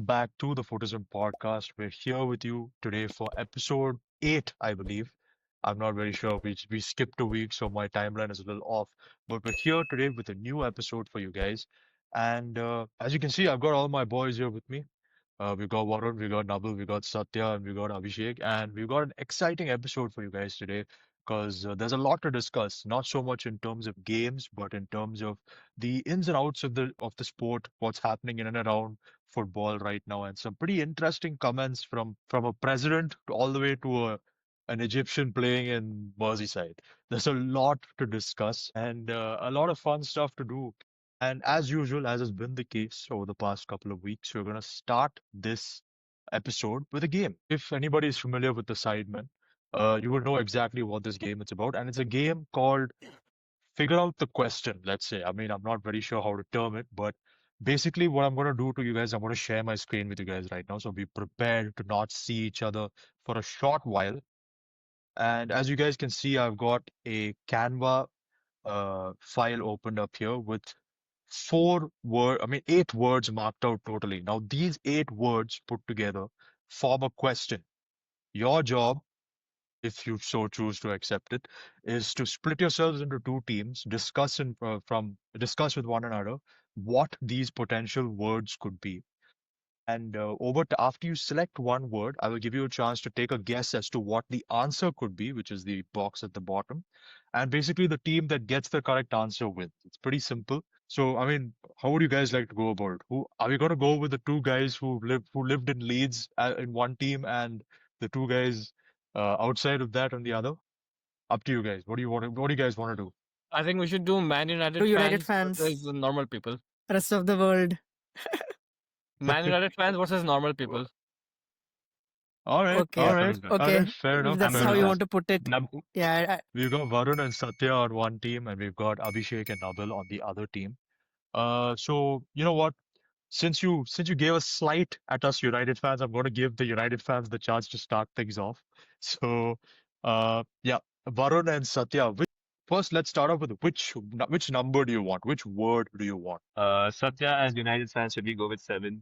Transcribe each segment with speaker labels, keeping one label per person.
Speaker 1: back to the Footism podcast. We're here with you today for episode 8, I believe. I'm not very sure. We skipped a week, so my timeline is a little off. But we're here today with a new episode for you guys. And as you can see, I've got all my boys here with me. We've got Varun, we got Nabil, we got Satya, and we got Abhishek, and we've got an exciting episode for you guys today because there's a lot to discuss. Not so much in terms of games, but in terms of the ins and outs of the sport, what's happening in and around football right now, and some pretty interesting comments from a president all the way to an Egyptian playing in Merseyside. There's a lot to discuss and a lot of fun stuff to do. And as usual, as has been the case over the past couple of weeks, we're going to start this episode with a game. If anybody is familiar with the Sidemen, you will know exactly what this game is about. And it's a game called Figure Out the Question, let's say. I mean, I'm not very sure how to term it, but basically what I'm going to do to you guys, I'm going to share my screen with you guys right now. So be prepared to not see each other for a short while. And as you guys can see, I've got a Canva file opened up here with I mean, 8 words marked out totally. Now, these 8 words put together form a question. Your job, if you so choose to accept it, is to split yourselves into two teams, discuss with one another what these potential words could be. And after you select one word, I will give you a chance to take a guess as to what the answer could be, which is the box at the bottom. And basically, the team that gets the correct answer wins. It's pretty simple. So, I mean, how would you guys like to go about it? Who are we going to go with the two guys who lived in Leeds in one team, and the two guys outside of that on the other? Up to you guys. What do you guys want to do?
Speaker 2: I think we should do Man
Speaker 3: To
Speaker 2: United
Speaker 3: United
Speaker 2: fans
Speaker 3: fans,
Speaker 2: versus the normal people.
Speaker 3: rest of the world.
Speaker 2: Man United fans versus normal people.
Speaker 1: All right,
Speaker 3: Okay,
Speaker 1: all
Speaker 2: Yeah,
Speaker 1: right,
Speaker 2: sounds good.
Speaker 1: all right.
Speaker 3: okay.
Speaker 1: Fair
Speaker 3: If
Speaker 1: enough,
Speaker 3: that's
Speaker 2: I'm
Speaker 1: fair
Speaker 2: good
Speaker 3: how
Speaker 2: with
Speaker 3: you
Speaker 1: enough.
Speaker 2: that.
Speaker 3: want to put it,
Speaker 2: Num-
Speaker 3: yeah.
Speaker 1: We've got Varun and Satya on one team, and we've got Abhishek and Nabil on the other team. So you know what? Since you gave a slight at us United fans, I'm going to give the United fans the chance to start things off. So, yeah, Varun and Satya. First, let's start off with which number do you want? Which word do you want?
Speaker 4: Satya, as United fans, should we go with 7?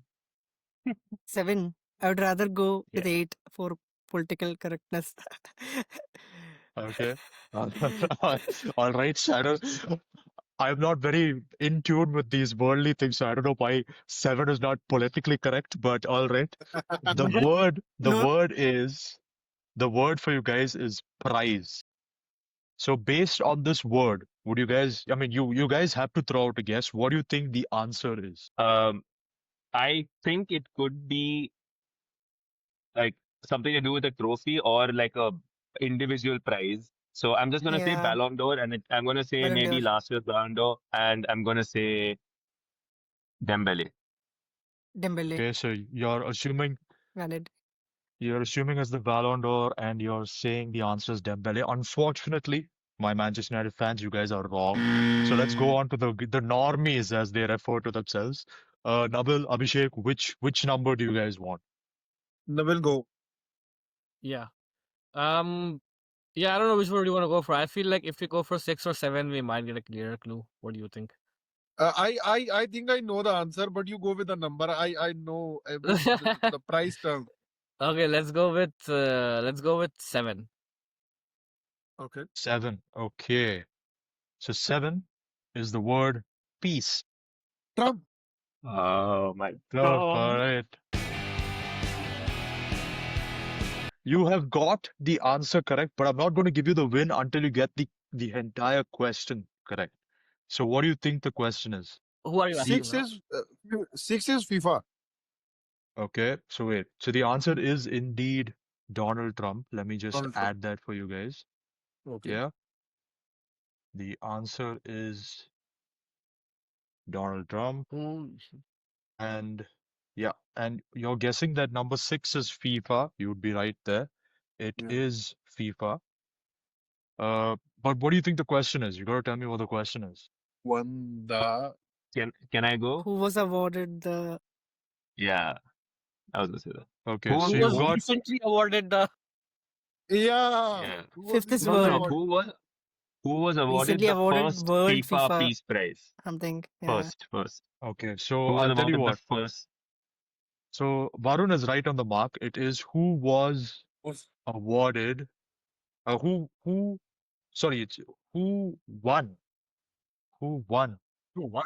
Speaker 3: 7. I would rather go
Speaker 4: Yeah.
Speaker 3: with 8 for political correctness.
Speaker 1: Okay. All right, Shadow. I'm not very in tune with these worldly things, so I don't know why 7 is not politically correct, but all right. The word, the
Speaker 3: No,
Speaker 1: word is, the word for you guys is prize. So based on this word, would you guys, I mean, you guys have to throw out a guess. What do you think the answer is?
Speaker 4: Um, I think it could be like something to do with a trophy or like a individual prize. So I'm just gonna say
Speaker 3: yeah,
Speaker 4: Ballon d'Or, and I'm gonna say
Speaker 3: Ballon
Speaker 4: maybe
Speaker 3: d'Or,
Speaker 4: last year's Ballon d'Or, and I'm gonna say Dembele.
Speaker 3: Dembele,
Speaker 1: Okay, so
Speaker 3: valid.
Speaker 1: you're assuming as the Ballon d'Or and you're saying the answer is Dembele. Unfortunately, my Manchester United fans, you guys are wrong. So let's go on to the normies as they refer to themselves. Nabil, Abhishek, which number do you guys want?
Speaker 5: Will go.
Speaker 2: Yeah. Um. Yeah, I don't know which one do you want to go for. I feel like if we go for 6 or 7, we might get a clearer clue. What do you think?
Speaker 5: I think I know the answer, but you go with the number. I know the price term.
Speaker 2: Okay, let's go with 7.
Speaker 5: Okay.
Speaker 1: 7. Okay. So 7 is the word peace.
Speaker 5: Trump.
Speaker 4: Oh my
Speaker 1: Oh, all
Speaker 4: God.
Speaker 1: right. You have got the answer correct, but I'm not going to give you the win until you get the entire question correct. So what do you think the question is?
Speaker 2: Who are you
Speaker 1: The
Speaker 2: asking
Speaker 5: Six
Speaker 2: now?
Speaker 5: is six is FIFA.
Speaker 1: Okay, so wait. So the answer is indeed Donald Trump. Let me just
Speaker 5: Donald Trump.
Speaker 1: add that for you guys.
Speaker 5: Okay.
Speaker 1: Yeah, the answer is Donald Trump. And yeah, and you're guessing that number 6 is FIFA. You would be right there. It
Speaker 5: Yeah.
Speaker 1: is FIFA. But what do you think the question is? You gotta tell me what the question is.
Speaker 5: Won the
Speaker 4: Can I go?
Speaker 3: Who was awarded the
Speaker 4: Yeah, I was gonna say that.
Speaker 1: Okay,
Speaker 4: Who
Speaker 1: so
Speaker 2: Who
Speaker 1: you've
Speaker 2: was
Speaker 4: who?
Speaker 1: got
Speaker 2: recently awarded the?
Speaker 5: yeah.
Speaker 4: Yeah.
Speaker 5: Who was
Speaker 3: fifth is
Speaker 5: the
Speaker 4: No, no, no.
Speaker 3: world?
Speaker 4: Who was awarded
Speaker 3: Recently
Speaker 4: the
Speaker 3: awarded
Speaker 4: first
Speaker 3: World
Speaker 4: FIFA
Speaker 3: FIFA
Speaker 4: Peace Prize?
Speaker 3: something. Yeah.
Speaker 4: First.
Speaker 1: okay. So
Speaker 4: Who was
Speaker 1: I'll tell you
Speaker 4: awarded the
Speaker 1: what.
Speaker 4: first?
Speaker 1: So Varun is right on the mark. It is who was awarded, who, sorry, it's who who won
Speaker 2: Oh, wow.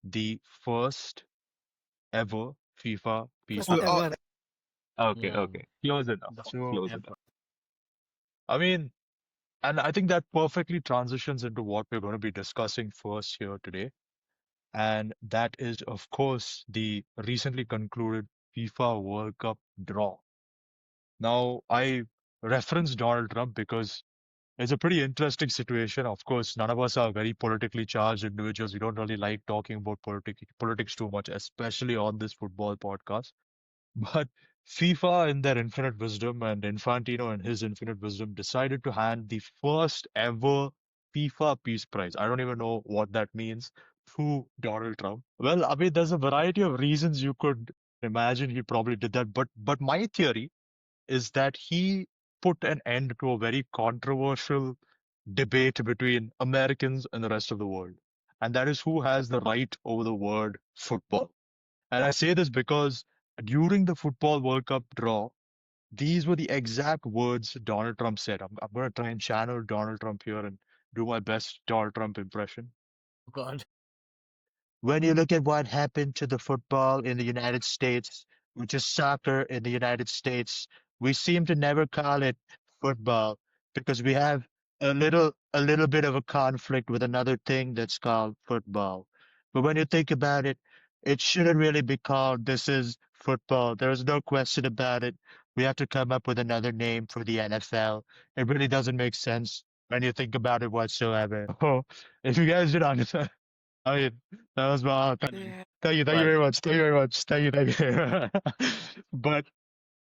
Speaker 1: the first ever FIFA Peace
Speaker 3: First
Speaker 5: So,
Speaker 1: Prize.
Speaker 3: ever.
Speaker 4: Okay,
Speaker 2: Hmm.
Speaker 4: okay. Close enough.
Speaker 2: The
Speaker 1: So,
Speaker 4: Close
Speaker 2: ever.
Speaker 4: enough.
Speaker 1: I mean, and I think that perfectly transitions into what we're going to be discussing first here today. And that is, of course, the recently concluded FIFA World Cup draw. Now, I reference Donald Trump because it's a pretty interesting situation. Of course, none of us are very politically charged individuals. We don't really like talking about politics too much, especially on this football podcast. But FIFA, in their infinite wisdom, and Infantino, in his infinite wisdom, decided to hand the first ever FIFA Peace Prize. I don't even know what that means to Donald Trump. Well, I mean, there's a variety of reasons you could imagine he probably did that. But my theory is that he put an end to a very controversial debate between Americans and the rest of the world. And that is who has the right over the word football. And I say this because during the Football World Cup draw, these were the exact words Donald Trump said. I'm going to try and channel Donald Trump here and do my best Donald Trump impression.
Speaker 2: Oh, God.
Speaker 1: When you look at what happened to the football in the United States, which is soccer in the United States, we seem to never call it football because we have a little bit of a conflict with another thing that's called football. But when you think about it, it shouldn't really be called this is football. There's no question about it. We have to come up with another name for the NFL. It really doesn't make sense when you think about it whatsoever. Oh, if you guys didn't understand. I mean, that was my
Speaker 3: Yeah.
Speaker 1: thank you
Speaker 4: Well,
Speaker 1: very much, thank you very much, thank you. But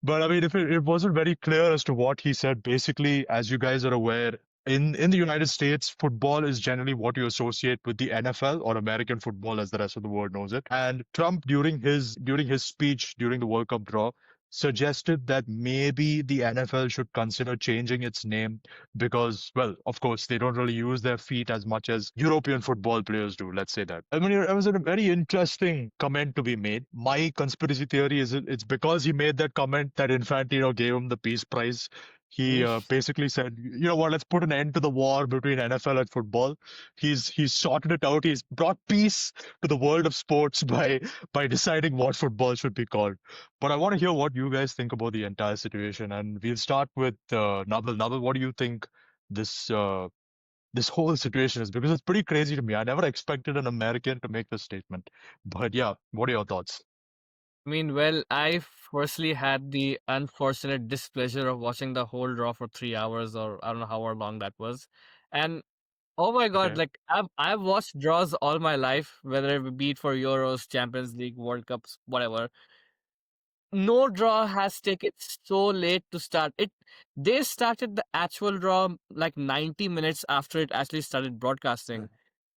Speaker 1: but I mean, if it wasn't very clear as to what he said, basically, as you guys are aware, in the United States, football is generally what you associate with the NFL or American football, as the rest of the world knows it. And Trump, during his speech during the World Cup draw, suggested that maybe the NFL should consider changing its name because, well, of course, they don't really use their feet as much as European football players do. Let's say that. I mean, it was a very interesting comment to be made. My conspiracy theory is it's because he made that comment that Infantino gave him the Peace Prize. He basically said, you know what, let's put an end to the war between NFL and football. He's sorted it out. He's brought peace to the world of sports by deciding what football should be called. But I want to hear what you guys think about the entire situation, and we'll start with Nabil. Nabil, what do you think this this whole situation is? Because it's pretty crazy to me. I never expected an American to make this statement. But yeah, what are your thoughts?
Speaker 2: I mean, well, I firstly had the unfortunate displeasure of watching the whole draw for 3 hours, or I don't know how long that was. And oh my God,
Speaker 1: Okay.
Speaker 2: like I've watched draws all my life, whether it be it for Euros, Champions League, World Cups, whatever. No draw has taken so late to start. They started the actual draw like 90 minutes after it actually started broadcasting.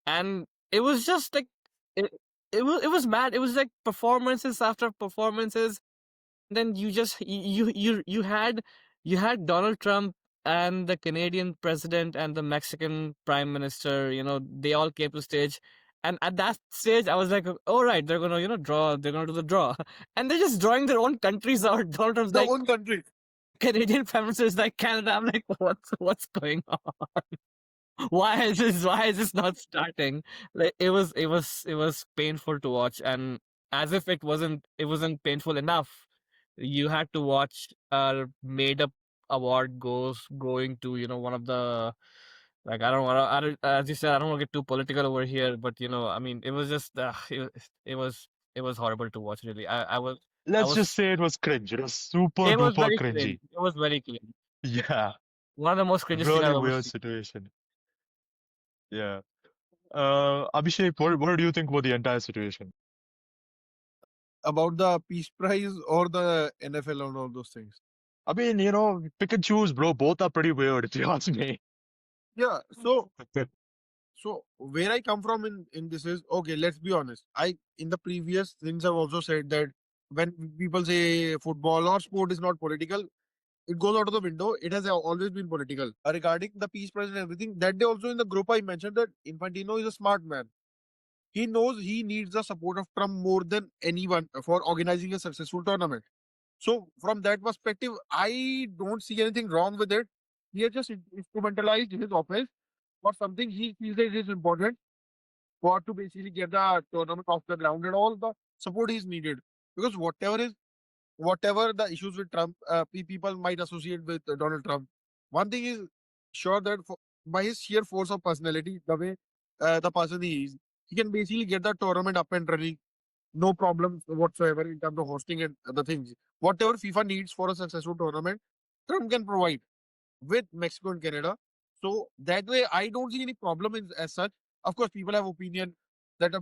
Speaker 2: And it was just like it, it was mad. It was like performances after performances. Then you just you had Donald Trump and the Canadian president and the Mexican prime minister. They all came to stage, and at that stage, I was like, "All right, they're gonna draw. They're gonna do the draw," and they're just drawing their own countries out. Donald Trump's
Speaker 5: the
Speaker 2: like
Speaker 5: own country.
Speaker 2: Canadian prime minister is like Canada. I'm like, what's going on? Why is this not starting? Like it was painful to watch, and as if it wasn't painful enough, you had to watch a made up award going to one of the, like, I don't, as you said, I don't want to get too political over here, but I mean, it was just it was horrible to watch, really. I
Speaker 1: Let's just
Speaker 2: was
Speaker 1: say it was cringe. It was super
Speaker 2: It was
Speaker 1: duper
Speaker 2: very cringe.
Speaker 1: cringy.
Speaker 2: It was very cringe.
Speaker 1: Yeah,
Speaker 2: One of the most cringiest thing
Speaker 1: really
Speaker 2: I've ever
Speaker 1: weird
Speaker 2: seen.
Speaker 1: situation. Yeah. Abhishek, what do you think about the entire situation?
Speaker 5: About the Peace Prize or the NFL and all those things.
Speaker 1: I mean, pick and choose, bro. Both are pretty weird, if you ask me.
Speaker 5: Yeah. So where I come from in this is okay. Let's be honest. I in the previous things I've also said that when people say football or sport is not political, it goes out of the window. It has always been political. Regarding the Peace Prize and everything, that day also in the group I mentioned that Infantino is a smart man. He knows he needs the support of Trump more than anyone for organizing a successful tournament. So from that perspective, I don't see anything wrong with it. He has just instrumentalized his office for something he feels that it is important for to basically get the tournament off the ground and all the support is needed. Because whatever the issues with Trump, people might associate with Donald Trump. One thing is sure that by his sheer force of personality, the way the person he is, he can basically get the tournament up and running, no problems whatsoever in terms of hosting and other things. Whatever FIFA needs for a successful tournament, Trump can provide with Mexico and Canada. So that way, I don't see any problem in, as such. Of course, people have opinion that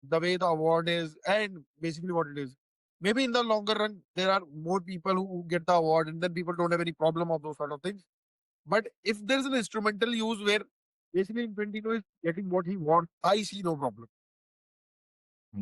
Speaker 5: the way the award is and basically what it is. Maybe in the longer run, there are more people who get the award and then people don't have any problem of those sort of things. But if there's an instrumental use where basically Infantino is getting what he wants, I see no problem.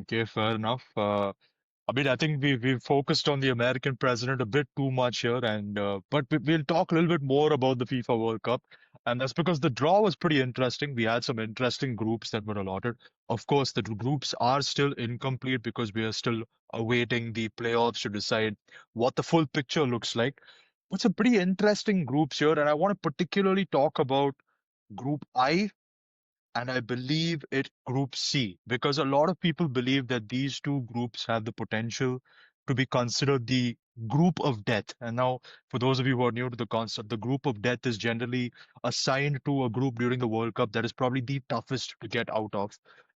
Speaker 1: Okay, fair enough. I mean, I think we focused on the American president a bit too much here, and but we'll talk a little bit more about the FIFA World Cup, and that's because the draw was pretty interesting. We had some interesting groups that were allotted. Of course, the groups are still incomplete because we are still awaiting the playoffs to decide what the full picture looks like. But some pretty interesting groups here, and I want to particularly talk about Group I and I believe it Group C because a lot of people believe that these two groups have the potential to be considered the group of death. And now, for those of you who are new to the concept, the group of death is generally assigned to a group during the World Cup that is probably the toughest to get out of.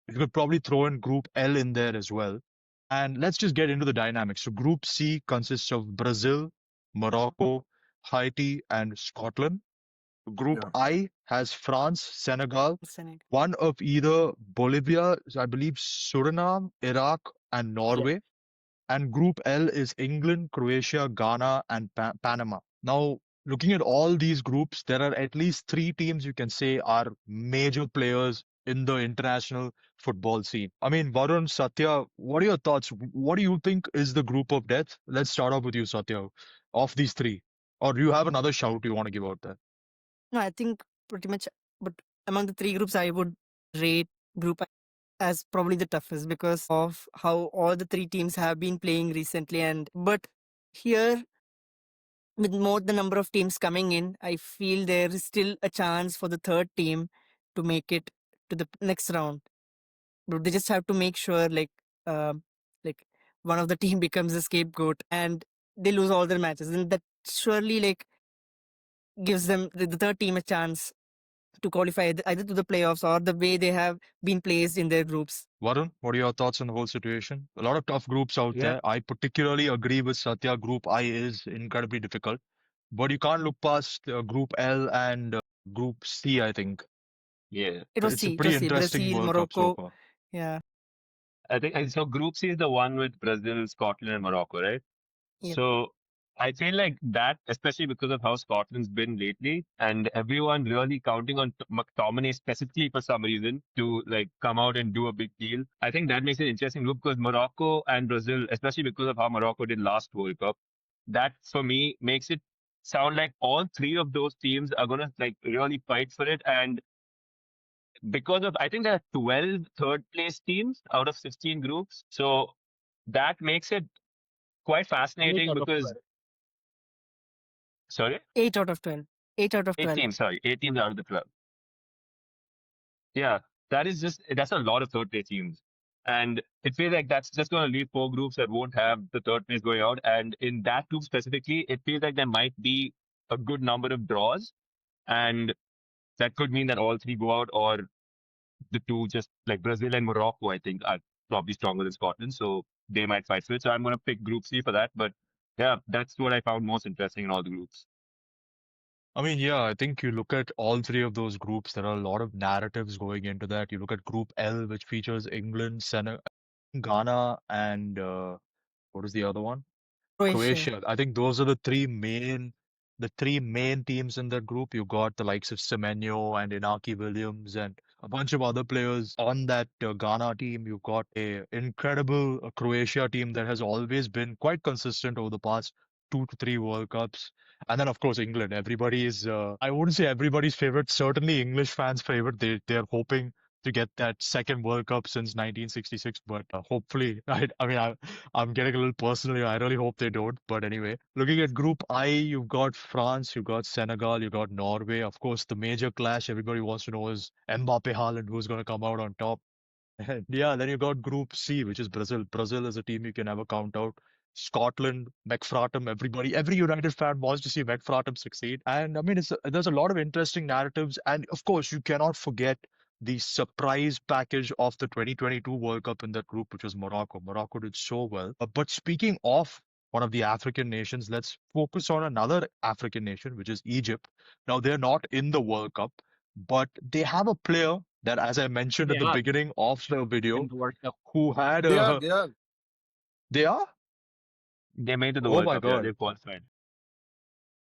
Speaker 1: You could probably throw in Group L in there as well. And let's just get into the dynamics. So, Group C consists of Brazil, Morocco, Haiti, and Scotland. Group
Speaker 5: Yeah.
Speaker 1: I has France, Senegal,
Speaker 3: Senegal.
Speaker 1: one of either Bolivia, I believe Suriname, Iraq, and
Speaker 2: Yeah.
Speaker 1: Norway. And Group L is England, Croatia, Ghana, and Panama. Now, looking at all these groups, there are at least three teams you can say are major players in the international football scene. I mean, Varun, Satya, what are your thoughts? What do you think is the group of death? Let's start off with you, Satya, of ththese three. Or do you have another shout you want to give out there?
Speaker 3: No, I think pretty much. But among the three groups, I would rate Group I as probably the toughest because of how all the three teams have been playing recently. And but here, with more the number of teams coming in, I feel there is still a chance for the third team to make it to the next round. But they just have to make sure, like one of the team becomes a scapegoat and they lose all their matches, and that surely like gives them the third team a chance to qualify either to the playoffs or the way they have been placed in their groups.
Speaker 1: Varun, what are your thoughts on the whole situation? A lot of tough groups out
Speaker 4: Yeah.
Speaker 1: there. I particularly agree with Satya. Group I is incredibly difficult, but you can't look past Group L and Group C, I think.
Speaker 4: Yeah.
Speaker 3: It was
Speaker 1: It's a
Speaker 3: C. It
Speaker 1: pretty
Speaker 3: was C.
Speaker 1: interesting
Speaker 3: Brazil,
Speaker 1: World Cup so
Speaker 3: Morocco.
Speaker 1: far.
Speaker 3: Yeah.
Speaker 4: I think so. Group C is the one with Brazil, Scotland, and Morocco, right?
Speaker 3: Yep.
Speaker 4: So I feel like that, especially because of how Scotland's been lately, and everyone really counting on McTominay specifically for some reason to like come out and do a big deal. I think that makes it interesting group because Morocco and Brazil, especially because of how Morocco did last World Cup, that for me makes it sound like all three of those teams are gonna like really fight for it. And because of I think there are 12 third place teams out of 16 groups, so that makes it quite
Speaker 2: 8
Speaker 4: fascinating
Speaker 2: out of
Speaker 4: because
Speaker 2: 12.
Speaker 4: sorry.
Speaker 3: 8 out of 12. 8 out of
Speaker 4: 8
Speaker 3: 12.
Speaker 4: teams, sorry, 8 teams out of the 12. Yeah, that's a lot of third place teams. And it feels like that's just going to leave four groups that won't have the third place going out. And in that group specifically, it feels like there might be a good number of draws. And that could mean that all three go out, or the two just like Brazil and Morocco, I think, are probably stronger than Scotland. So they might fight for it. So I'm going to pick Group C for that. But yeah, that's what I found most interesting in all the groups.
Speaker 1: I mean, yeah, I think you look at all three of those groups, there are a lot of narratives going into that. You look at Group L, which features England, Senegal, Ghana, and what is the other one?
Speaker 3: Croatia.
Speaker 1: Croatia. I think those are the three main teams in that group. You got the likes of Semenyo and Inaki Williams and a bunch of other players on that Ghana team. You've got a incredible Croatia team that has always been quite consistent over the past 2 to 3 World Cups. And then of course England. Everybody is I wouldn't say everybody's favorite, certainly English fans' favorite. They're hoping to get that second World Cup since 1966. But hopefully, I'm getting a little personal here. I really hope they don't. But anyway, looking at Group I, you've got France, you've got Senegal, you've got Norway. Of course, the major clash everybody wants to know is Mbappe Haaland, who's going to come out on top. And yeah, then you got Group C, which is Brazil. Brazil is a team you can never count out. Scotland, McFratham, every United fan wants to see McFratham succeed. And I mean, there's a lot of interesting narratives. And of course, you cannot forget the surprise package of the 2022 World Cup in that group, which was Morocco. Morocco did so well. But speaking of one of the African nations, let's focus on another African nation, which is Egypt. Now, they're not in the World Cup, but they have a player that, as I mentioned
Speaker 2: They
Speaker 1: at the
Speaker 2: are
Speaker 1: beginning of the
Speaker 2: in
Speaker 1: video,
Speaker 2: the World Cup.
Speaker 1: who had
Speaker 5: They are,
Speaker 1: a.
Speaker 5: they are.
Speaker 1: They are?
Speaker 4: They made it to the
Speaker 1: Oh
Speaker 4: World
Speaker 1: my
Speaker 4: Cup. Yeah,
Speaker 1: God.
Speaker 4: they qualified.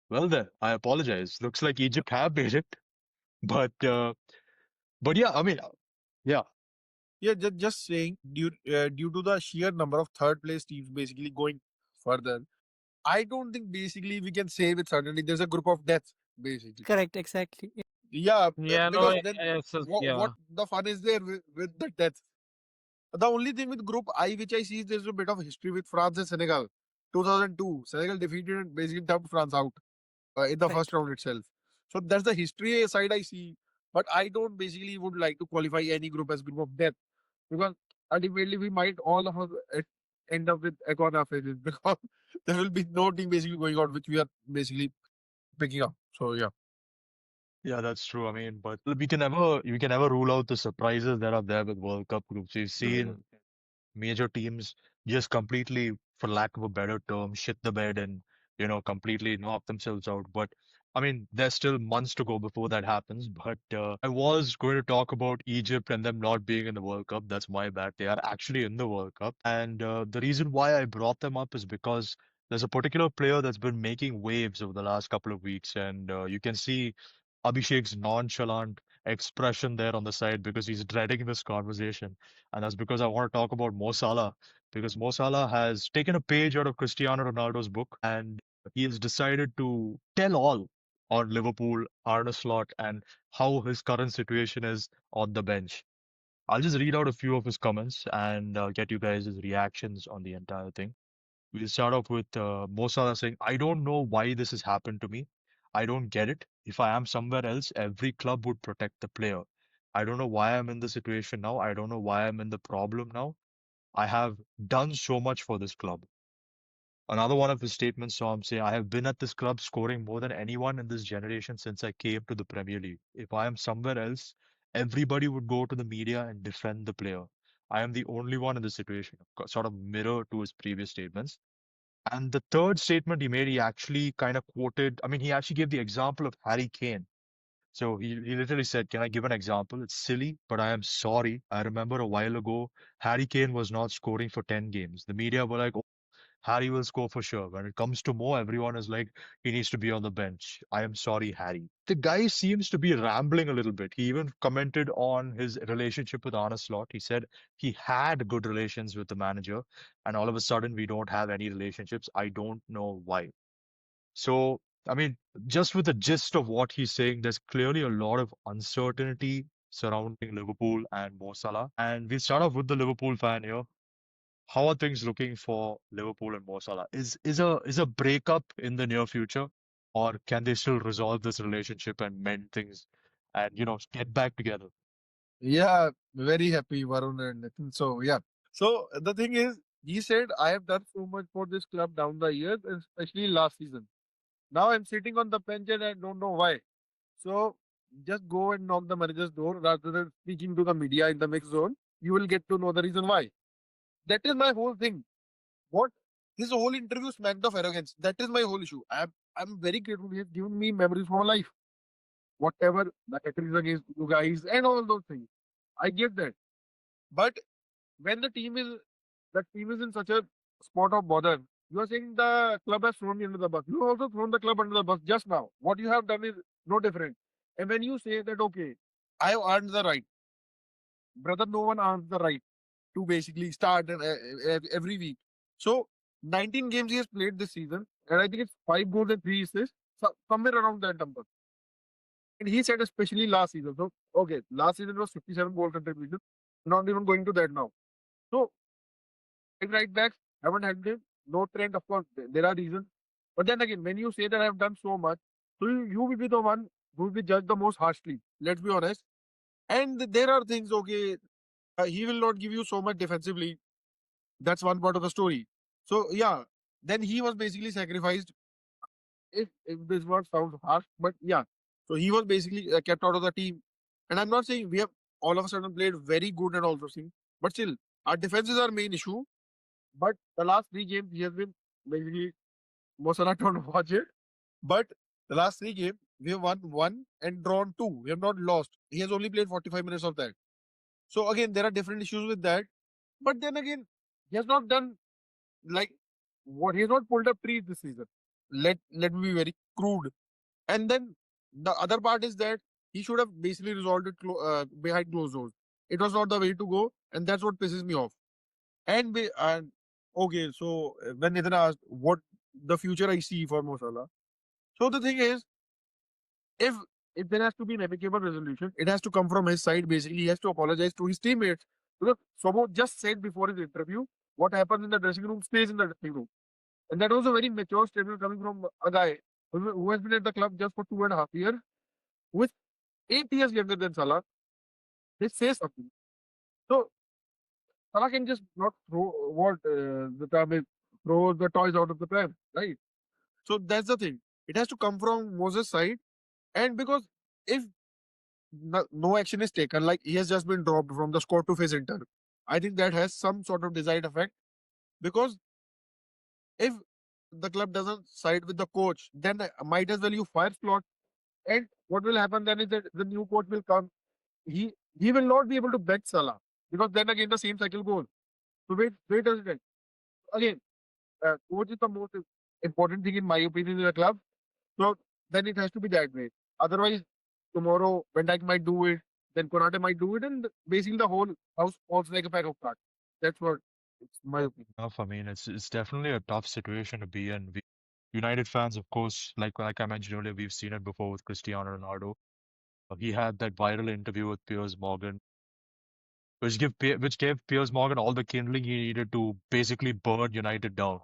Speaker 1: Well then, I apologize. Looks like Egypt have made it, but yeah, I mean, yeah,
Speaker 5: Yeah, just saying, due to the sheer number of third place teams basically going further, I don't think basically we can say with certainty there's a group of death, basically.
Speaker 3: Correct, exactly.
Speaker 5: Yeah,
Speaker 2: Yeah, no,
Speaker 5: because then what
Speaker 2: yeah,
Speaker 5: the fun is there with the death? The only thing with Group I which I see is there's a bit of history with France and Senegal. 2002, Senegal defeated and basically dumped France out in the
Speaker 3: Right.
Speaker 5: first round itself. So that's the history side I see. But I don't basically would like to qualify any group as group of death because ultimately we might all of us end up with Econ failures because there will be no team basically going out which we are basically picking up. So yeah.
Speaker 1: yeah, that's true. I mean, but we can never rule out the surprises that are there with World Cup groups. We've seen major teams just completely, for lack of a better term, shit the bed and, completely knock themselves out. But I mean, there's still months to go before that happens. But I was going to talk about Egypt and them not being in the World Cup. That's my bad. They are actually in the World Cup. And the reason why I brought them up is because there's a particular player that's been making waves over the last couple of weeks. And you can see Abhishek's nonchalant expression there on the side because he's dreading this conversation. And that's because I want to talk about Mo Salah, because Mo Salah has taken a page out of Cristiano Ronaldo's book and he has decided to tell all on Liverpool, Arne Slot, and how his current situation is on the bench. I'll just read out a few of his comments and get you guys' reactions on the entire thing. We'll start off with Mo Salah saying, I don't know why this has happened to me. I don't get it. If I am somewhere else, every club would protect the player. I don't know why I'm in the situation now. I don't know why I'm in the problem now. I have done so much for this club. Another one of his statements saw him say, I have been at this club scoring more than anyone in this generation since I came to the Premier League. If I am somewhere else, everybody would go to the media and defend the player. I am the only one in this situation, sort of mirror to his previous statements. And the third statement he made, he actually kind of quoted, I mean, he actually gave the example of Harry Kane. So he literally said, can I give an example? It's silly, but I am sorry. I remember a while ago, Harry Kane was not scoring for 10 games. The media were like, oh, Harry will score for sure. When it comes to Mo, everyone is like, he needs to be on the bench. I am sorry, Harry. The guy seems to be rambling a little bit. He even commented on his relationship with Arne Slot. He said he had good relations with the manager, and all of a sudden we don't have any relationships. I don't know why. So, I mean, just with the gist of what he's saying, there's clearly a lot of uncertainty surrounding Liverpool and Mo Salah. And we'll start off with the Liverpool fan here. How are things looking for Liverpool and Mo Salah? Is a breakup in the near future, or can they still resolve this relationship and mend things and get back together?
Speaker 5: Yeah, very happy, Varun and Nitin. So yeah. So the thing is, he said, I have done so much for this club down the years, and especially last season. Now I'm sitting on the bench and I don't know why. So just go and knock the manager's door rather than speaking to the media in the mix zone. You will get to know the reason why. That is my whole thing. What his whole interview smacked of arrogance. That is my whole issue. I'm very grateful. He has given me memories for my life. Whatever the hatred is against you guys and all those things. I get that. But when the team is in such a spot of bother, you are saying the club has thrown you under the bus. You have also thrown the club under the bus just now. What you have done is no different. And when you say that, okay, I have earned the right, brother, no one earns the right to basically start every week. So 19 games he has played this season, and I think it's 5 goals and 3 assists, somewhere around that number. And he said, especially last season. So, okay, last season was 57 goal contribution. Not even going to that now. So, right backs haven't had them. No trend, of course. There are reasons. But then again, when you say that I have done so much, so you will be the one who will be judged the most harshly. Let's be honest. And there are things, okay, he will not give you so much defensively. That's one part of the story. So, yeah, then he was basically sacrificed. If this word sounds harsh, but yeah. So he was basically kept out of the team. And I'm not saying we have all of a sudden played very good and all those things, but still, our defense is our main issue. But the last three games, he has been basically Mo Salah don't watch it. But the last three games, we have won one and drawn two. We have not lost. He has only played 45 minutes of that. So again, there are different issues with that. But then again, he has not done like what he has not pulled up trees this season. Let me be very crude. And then the other part is that he should have basically resolved it behind closed doors. It was not the way to go, and that's what pisses me off. And okay, so when Nathan asked what the future I see for Mo Salah, so the thing is, if if there has to be an amicable resolution, it has to come from his side. Basically, he has to apologize to his teammates because Sobo just said before his interview, what happens in the dressing room stays in the dressing room, and that was a very mature statement coming from a guy who has been at the club just for 2.5 years, who is 8 years younger than Salah. They say something. So Salah can just not throw what the term is, throw the toys out of the pram, right? So that's the thing. It has to come from Moses' side, and because if no action is taken, like he has just been dropped from the squad to face Inter, I think that has some sort of desired effect. Because if the club doesn't side with the coach, then might as well you fire Slot. And what will happen then is that the new coach will come. He he will not be able to bench Salah because then again the same cycle goes. So wait does it end? Again, coach is the most important thing in my opinion in the club. So then it has to be that way. Otherwise, tomorrow Van Dijk might do it, then Konate might do it, and basically the whole house falls like a pack of cards. That's what it's my opinion.
Speaker 1: Enough. I mean, it's definitely a tough situation to be in. United fans, of course, like I mentioned earlier, we've seen it before with Cristiano Ronaldo. He had that viral interview with Piers Morgan, which gave Piers Morgan all the kindling he needed to basically burn United down.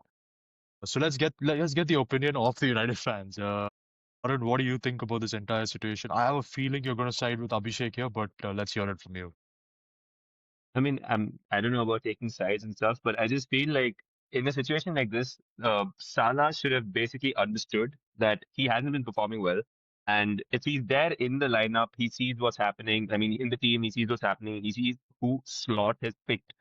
Speaker 1: So let's get the opinion of the United fans. Arun, what do you think about this entire situation? I have a feeling you're going to side with Abhishek here, but let's hear it from you.
Speaker 4: I mean, I don't know about taking sides and stuff, but I just feel like in a situation like this, Salah should have basically understood that he hasn't been performing well. And if he's there in the lineup, he sees what's happening. I mean, in the team, he sees what's happening. He sees who Slot has picked.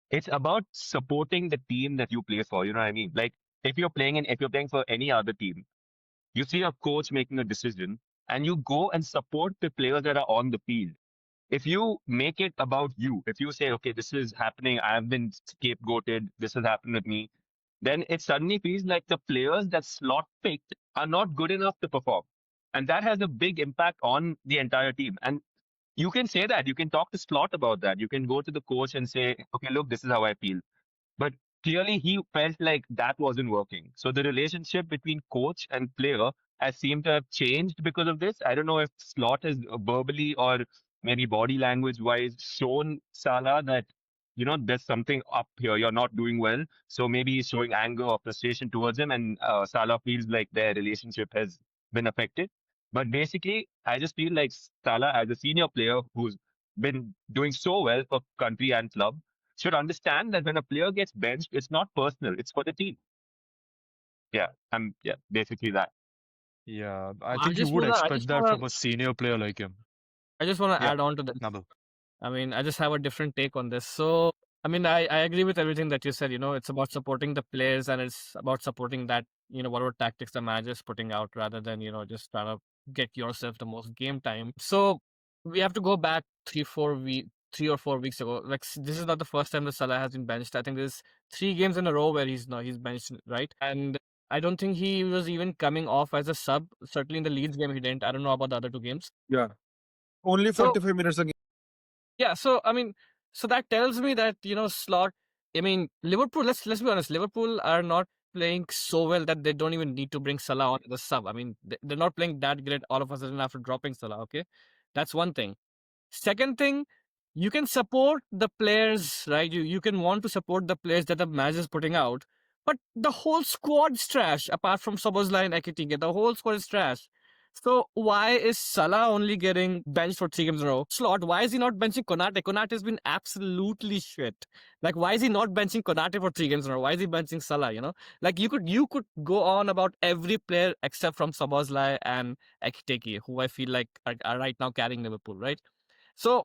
Speaker 4: It's about supporting the team that you play for. You know what I mean? Like if you're playing for any other team, you see a coach making a decision, and you go and support the players that are on the field. If you make it about you, if you say, okay, this is happening, I've been scapegoated, this has happened with me, then it suddenly feels like the players that Slot picked are not good enough to perform. And that has a big impact on the entire team. And you can say that. You can talk to Slot about that. You can go to the coach and say, okay, look, this is how I feel. But clearly, he felt like that wasn't working. So the relationship between coach and player has seemed to have changed because of this. I don't know if Slot has verbally or maybe body language wise shown Salah that, there's something up here. You're not doing well. So maybe he's showing anger or frustration towards him, and Salah feels like their relationship has been affected. But basically, I just feel like Salah, as a senior player who's been doing so well for country and club, should understand that when a player gets benched, it's not personal, it's for the team. Yeah, basically that.
Speaker 1: Yeah, I
Speaker 2: I
Speaker 1: think you
Speaker 2: just
Speaker 1: would
Speaker 2: wanna, I
Speaker 1: expect
Speaker 2: just
Speaker 1: that
Speaker 2: wanna,
Speaker 1: from a senior player like him.
Speaker 2: I just wanna
Speaker 1: Yeah,
Speaker 2: add on to this.
Speaker 1: Nabil.
Speaker 2: I mean, I just have a different take on this. So, I mean, I agree with everything that you said. It's about supporting the players and it's about supporting that, whatever tactics the manager is putting out rather than, just trying to get yourself the most game time. So, we have to go back 3 or 4 weeks ago. Like, this is not the first time that Salah has been benched. I think there's 3 games in a row where he's benched, right? And I don't think he was even coming off as a sub. Certainly in the Leeds game, he didn't. I don't know about the other 2 games.
Speaker 5: Yeah, only
Speaker 2: So,
Speaker 5: 45 minutes again.
Speaker 2: yeah, so I mean, so that tells me that Slot. I mean, Liverpool. Let's be honest. Liverpool are not playing so well that they don't even need to bring Salah on as a sub. I mean, they're not playing that great all of a sudden after dropping Salah. Okay, that's one thing. Second thing, you can support the players, right? You can want to support the players that the manager is putting out, but the whole squad's trash. Apart from Szoboszlai and Ekitike, the whole squad is trash. So why is Salah only getting benched for 3 games in a row? Slot, why is he not benching Konate? Konate has been absolutely shit. Like, why is he not benching Konate for 3 games in a row? Why is he benching Salah? Like you could go on about every player except from Szoboszlai and Ekiteke, who I feel like are right now carrying Liverpool, right? So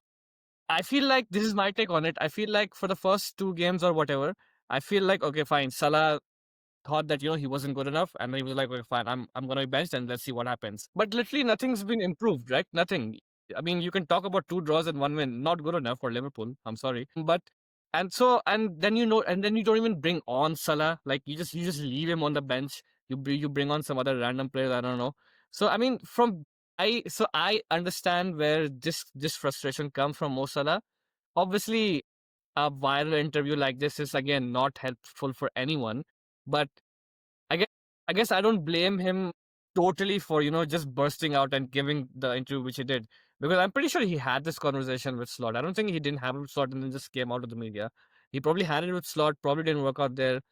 Speaker 2: I feel like this is my take on it. I feel like for the first 2 games or whatever, I feel like okay, fine. Salah thought that he wasn't good enough, and then he was like, okay, fine, I'm gonna be benched and let's see what happens. But literally nothing's been improved, right? Nothing. I mean, you can talk about 2 draws and 1 win, not good enough for Liverpool. I'm sorry, but and then you don't even bring on Salah. Like you just leave him on the bench. You bring on some other random players. I don't know. So I mean, I understand where this frustration comes from Mo Salah. Obviously, a viral interview like this is again not helpful for anyone. But I guess I guess I don't blame him totally for just bursting out and giving the interview which he did, because I'm pretty sure he had this conversation with Slot. I don't think he didn't have it with Slot and then just came out of the media. He probably had it with Slot, probably didn't work out there,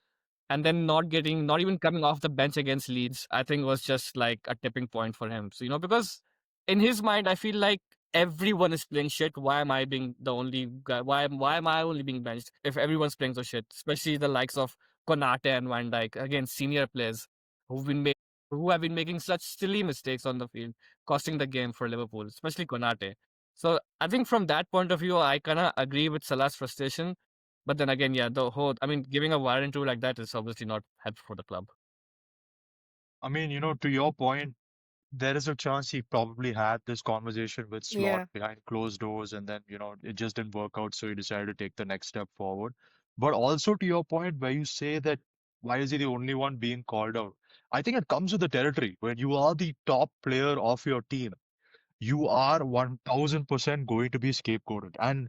Speaker 2: and then not even coming off the bench against Leeds, I think was just like a tipping point for him. So because in his mind, I feel like everyone is playing shit. Why am I being the only guy? Why am I only being benched if everyone's playing so shit? Especially the likes of Konate and Van Dijk, again senior players who've been ma- who have been making such silly mistakes on the field, costing the game for Liverpool, especially Konate. So I think from that point of view, I kind of agree with Salah's frustration, but then again, yeah, I mean, giving a warrant to like that is obviously not helpful for the club.
Speaker 1: I mean, to your point, there is a chance he probably had this conversation with Slot
Speaker 3: Yeah.
Speaker 1: behind closed doors, and then, it just didn't work out, so he decided to take the next step forward. But also to your point, where you say that why is he the only one being called out? I think it comes with the territory. When you are the top player of your team, you are 1000% going to be scapegoated. And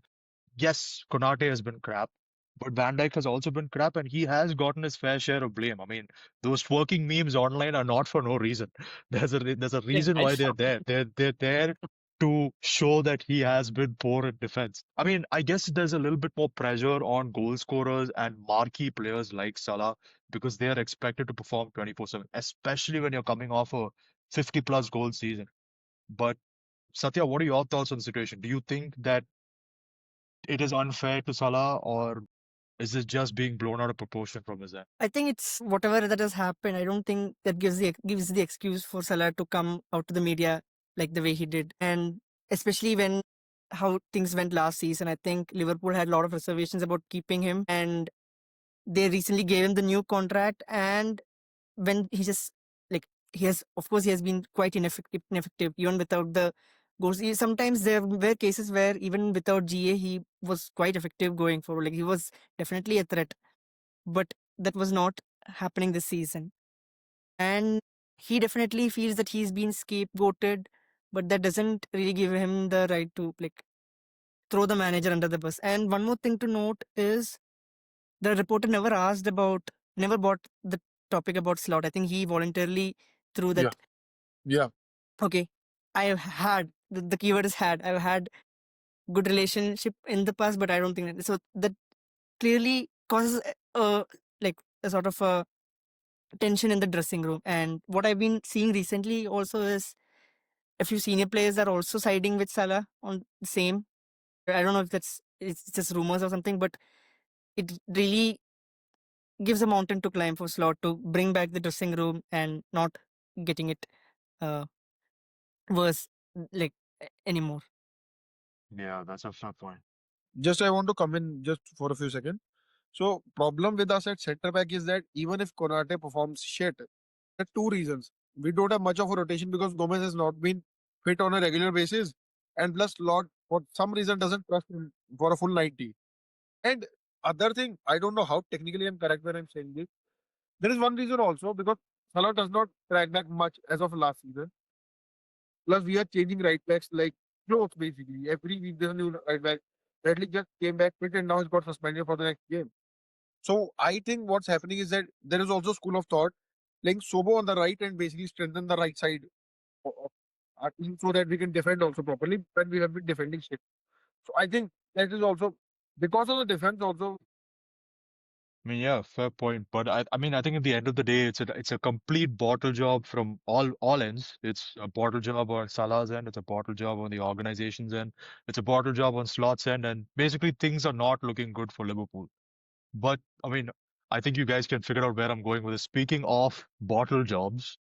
Speaker 1: yes, Konate has been crap, but Van Dijk has also been crap, and he has gotten his fair share of blame. I mean, those twerking memes online are not for no reason. There's a reason why they're there. They're there to show that he has been poor in defense. I mean, I guess there's a little bit more pressure on goal scorers and marquee players like Salah because they are expected to perform 24/7, especially when you're coming off a 50 plus goal season. But Satya, what are your thoughts on the situation? Do you think that it is unfair to Salah, or is it just being blown out of proportion from his end?
Speaker 3: I think it's whatever that has happened. I don't think that gives the excuse for Salah to come out to the media like the way he did, and especially when how things went last season. I think Liverpool had a lot of reservations about keeping him, and they recently gave him the new contract. And when he just like of course he has been quite ineffective even without the goals. Sometimes there were cases where even without GA he was quite effective going forward. Like he was definitely a threat, but that was not happening this season. And he definitely feels that he's been scapegoated, but that doesn't really give him the right to like throw the manager under the bus. And one more thing to note is the reporter never brought the topic about Slot. I think he voluntarily threw
Speaker 5: Yeah.
Speaker 3: that.
Speaker 5: Yeah.
Speaker 3: Okay, I've had the keyword is had. I've had good relationship in the past, but I don't think that. So that clearly causes like a sort of a tension in the dressing room. And what I've been seeing recently also is a few senior players are also siding with Salah on the same. I don't know if it's just rumors or something, but it really gives a mountain to climb for Slot to bring back the dressing room and not getting it uh, worse like anymore.
Speaker 1: Yeah, that's a fair point.
Speaker 5: Just I want to come in just for a few seconds. So problem with us at centre back is that even if Konate performs shit, there are two reasons. We don't have much of a rotation because Gomez has not been fit on a regular basis, and plus Lord for some reason doesn't trust him for a full 90. And other thing, I don't know how technically I'm correct when I'm saying this. There is one reason also because Salah does not track back much as of last season. Plus, we are changing right backs like close basically. Every week there's a new right back. Bradley just came back fit and now he's got suspended for the next game. So I think what's happening is that there is also school of thought playing Sobo on the right and basically strengthen the right side of our team so that we can defend also properly when we have been defending shit. So I think that is also because of the defense also.
Speaker 1: I mean, yeah, fair point. But I mean, I think at the end of the day, it's a complete bottle job from all ends. It's a bottle job on Salah's end. It's a bottle job on the organization's end. It's a bottle job on Slot's end, and basically things are not looking good for Liverpool. But I mean, I think you guys can figure out where I'm going with this. Speaking of bottle jobs,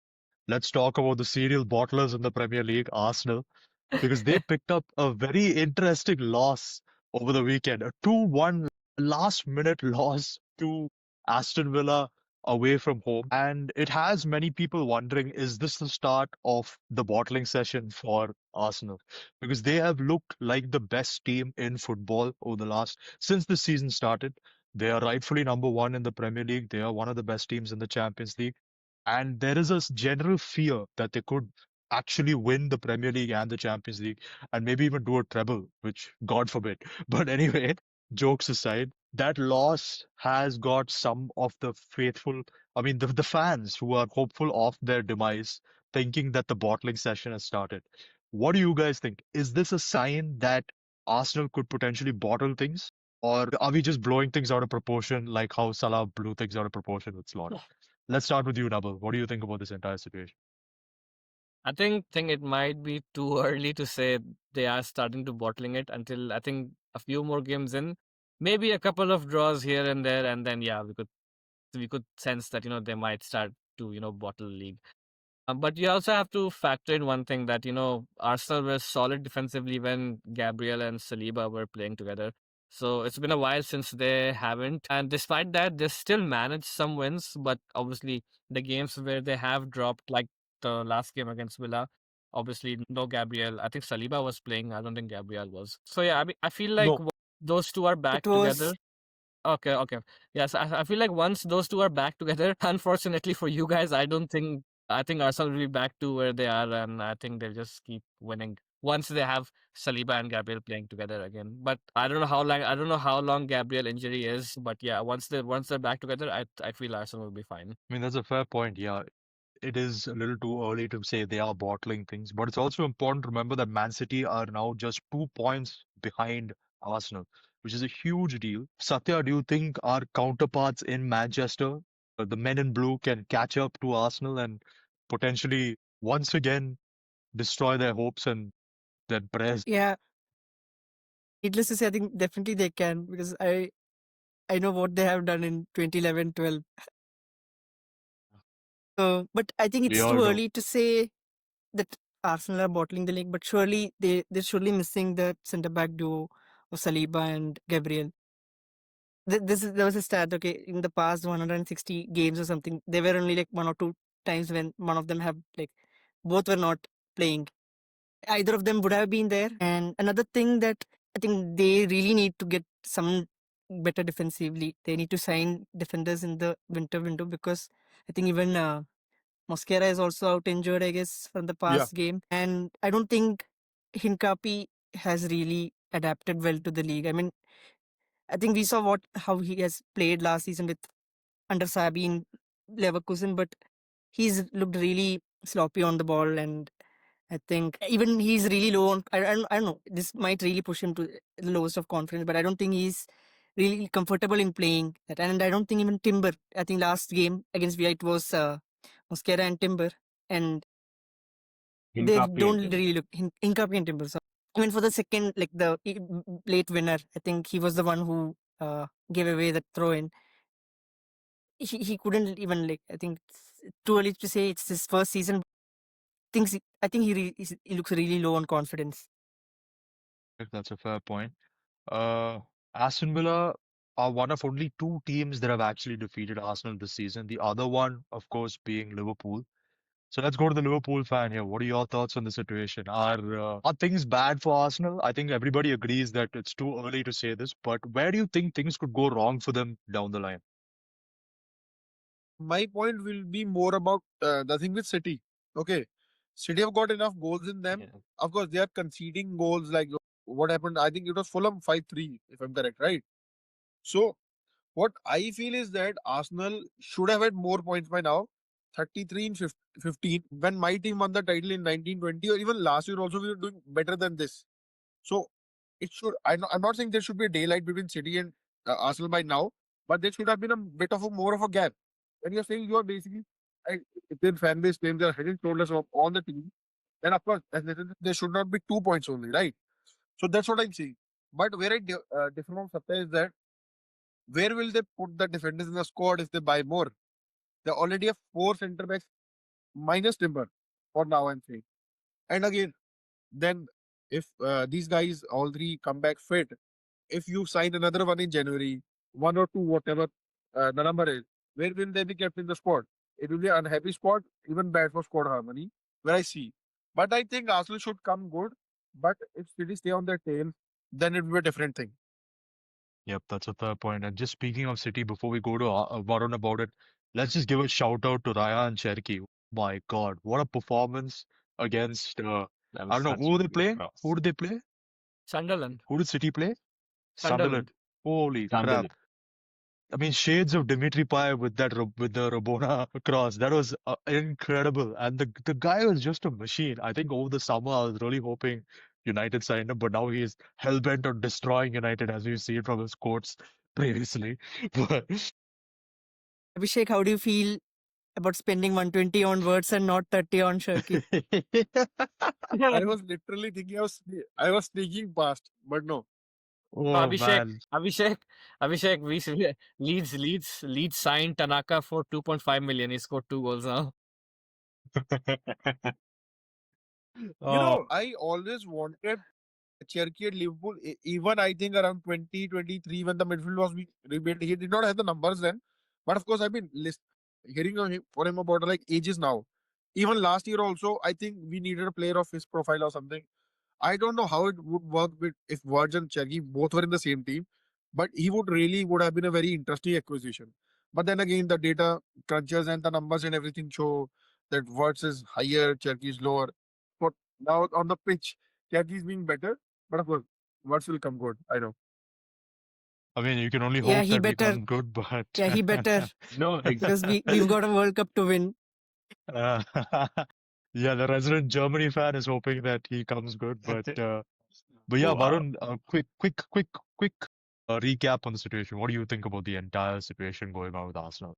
Speaker 1: let's talk about the serial bottlers in the Premier League, Arsenal, because they picked up a very interesting loss over the weekend, a 2-1 last minute loss to Aston Villa away from home. And it has many people wondering, is this the start of the bottling session for Arsenal? Because they have looked like the best team in football over the last, since the season started. They are rightfully number one in the Premier League. They are one of the best teams in the Champions League. And there is a general fear that they could actually win the Premier League and the Champions League and maybe even do a treble, which God forbid. But anyway, jokes aside, that loss has got some of the faithful, I mean, the fans who are hopeful of their demise, thinking that the bottling session has started. What do you guys think? Is this a sign that Arsenal could potentially bottle things? Or are we just blowing things out of proportion like how Salah blew things out of proportion with Slot? Let's start with you, Nabil. What do you think about this entire situation?
Speaker 2: I think it might be too early to say they are starting to bottling it until I think a few more games in, maybe a couple of draws here and there, and then yeah, we could sense that they might start to bottle league. But you also have to factor in one thing that Arsenal were solid defensively when Gabriel and Saliba were playing together. So it's been a while since they haven't, and despite that, they still managed some wins. But obviously, the games where they have dropped, like the last game against Villa, obviously no Gabriel. I think Saliba was playing. I don't think Gabriel was. So yeah, I mean, I feel like
Speaker 1: No,
Speaker 2: those two are
Speaker 3: It
Speaker 2: back
Speaker 3: was
Speaker 2: together. Okay, okay. Yes, I feel like once those two are back together, unfortunately for you guys, I think Arsenal will be back to where they are, and I think they'll just keep winning once they have Saliba and Gabriel playing together again. But I don't know how long Gabriel injury is, but yeah, once they're back together, I feel Arsenal will be fine.
Speaker 1: I mean, that's a fair point. Yeah, it is a little too early to say they are bottling things, but it's also important to remember that Man City are now just 2 points behind Arsenal, which is a huge deal. Satya, do you think our counterparts in Manchester, the men in blue, can catch up to Arsenal and potentially once again destroy their hopes and their prayers?
Speaker 3: yeah. Needless to say, I think definitely they can because I know what they have done in 2011, 12. So, but I think
Speaker 1: We
Speaker 3: it's
Speaker 1: all
Speaker 3: too
Speaker 1: know.
Speaker 3: early to say that Arsenal are bottling the league. But surely they're surely missing the centre back duo of Saliba and Gabriel. There was a stat. Okay, in the past 160 games or something, there were only like one or two times when one of them have like both were not playing. Either of them would have been there. And another thing that I think they really need to get some better defensively. They need to sign defenders in the winter window because I think even Mosquera is also out injured, I guess, from the
Speaker 5: Yeah.
Speaker 3: past game. And I don't think Hincapi has really adapted well to the league. I mean, I think we saw how he has played last season with under Sabi in Leverkusen, but he's looked really sloppy on the ball, and I think even he's really low on. I don't know. This might really push him to the lowest of confidence, but I don't think he's really comfortable in playing that. And I don't think even Timber. I think last game against Villa it was Mosquera and Timber, and they
Speaker 4: Hincapié and
Speaker 3: don't
Speaker 4: Timber.
Speaker 3: really look Hincapié and Timber. So I mean, for the second, like the late winner, I think he was the one who gave away the throw in. He couldn't even like. I think it's too early to say it's his first season. I think he looks really low on confidence.
Speaker 1: That's a fair point. Uh, Aston Villa are one of only two teams that have actually defeated Arsenal this season. The other one, of course, being Liverpool. So let's go to the Liverpool fan here. What are your thoughts on the situation? Are things bad for Arsenal? I think everybody agrees that it's too early to say this, but where do you think things could go wrong for them down the line?
Speaker 5: My point will be more about the thing with City. Okay, City have got enough goals in them.
Speaker 1: Yeah.
Speaker 5: Of course, they are conceding goals like what happened. I think it was Fulham 5-3, if I'm correct, right? So What I feel is that Arsenal should have had more points by now. 33 in 15. When my team won the title in 1920, or even last year also, we were doing better than this. So it should. I'm not saying there should be a daylight between City and Arsenal by now, but there should have been a bit of a more of a gap. When you're saying you are basically, if their fan base claims they're head and shoulders of all the team, then of course there should not be 2 points only, right? So that's what I'm saying. But where I differ from Sapta is that where will they put the defenders in the squad if they buy more? They already have four centre backs minus Timber for now. I'm saying, and again, then if these guys all three come back fit, if you sign another one in January, one or two, whatever the number is, where will they be kept in the squad? It will be an unhappy squad, even bad for squad harmony, where I see. But I think Arsenal should come good. But if City stay on their tail, then it will be a different thing.
Speaker 1: Yep, that's a fair point. And just speaking of City, before we go to Varun about it, let's just give a shout out to Raya and Cherki. My God, what a performance against
Speaker 4: That
Speaker 1: I
Speaker 4: was
Speaker 1: don't know
Speaker 4: such
Speaker 1: who
Speaker 4: a
Speaker 1: they
Speaker 4: great
Speaker 1: play. Who
Speaker 4: cross.
Speaker 1: did they play?
Speaker 2: Sunderland.
Speaker 1: Who did City play? Sunderland.
Speaker 2: Sunderland.
Speaker 1: Holy crap!
Speaker 4: Sunderland.
Speaker 1: I mean, shades of Dimitri Payet with that with the Rabona cross. That was incredible, and the guy was just a machine. I think over the summer I was really hoping United signed him, but now he is hell bent on destroying United, as we've seen from his quotes previously. But
Speaker 3: Abhishek, how do you feel about spending 120 on words and not 30 on Shirky?
Speaker 5: I was literally thinking I was sneaking past, but no.
Speaker 1: oh
Speaker 2: Abhishek,
Speaker 1: man,
Speaker 2: Abhishek, Abhishek, Leeds signed Tanaka for 2.5 million. He scored 2 goals now.
Speaker 1: oh
Speaker 5: I always wanted Cherky at Liverpool, even I think around 2023 when the midfield was being rebuilt. He did not have the numbers then. But of course, I've been hearing for him about like ages now. Even last year also, I think we needed a player of his profile or something. I don't know how it would work with if Verge and Cherky both were in the same team, but he would have been a very interesting acquisition. But then again, the data crunchers and the numbers and everything show that Verge is higher, Cherky is lower. But now on the pitch, Cherky is being better, but of course, Verge will come good. I know.
Speaker 1: I mean, you can only
Speaker 3: Yeah,
Speaker 1: hope
Speaker 3: he
Speaker 1: that we
Speaker 3: better.
Speaker 1: come good, but
Speaker 3: Yeah, he better
Speaker 4: No,
Speaker 3: because we've got a World Cup to win.
Speaker 1: uh, yeah, the resident Germany fan is hoping that he comes good, but yeah,
Speaker 4: wow.
Speaker 1: Varun, quick recap on the situation. What do you think about the entire situation going on with Arsenal?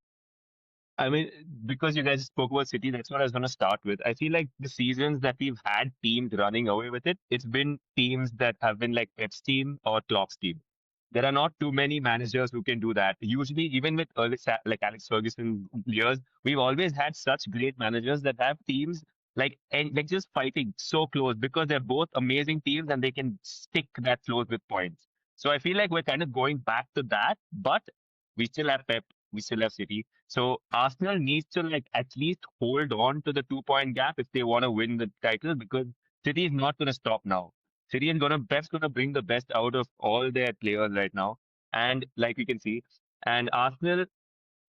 Speaker 4: I mean, because you guys spoke about City, that's what I was going to start with. I feel like the seasons that we've had teams running away with it, it's been teams that have been like Pep's team or Klopp's team. There are not too many managers who can do that. Usually, even with early, like Alex Ferguson years, we've always had such great managers that have teams like just fighting so close because they're both amazing teams and they can stick that close with points. So I feel like we're kind of going back to that, but we still have Pep, we still have City. So Arsenal needs to like at least hold on to the 2 point gap if they want to win the title because City is not going to stop now. City is gonna Pep's gonna bring the best out of all their players right now, and like we can see, and Arsenal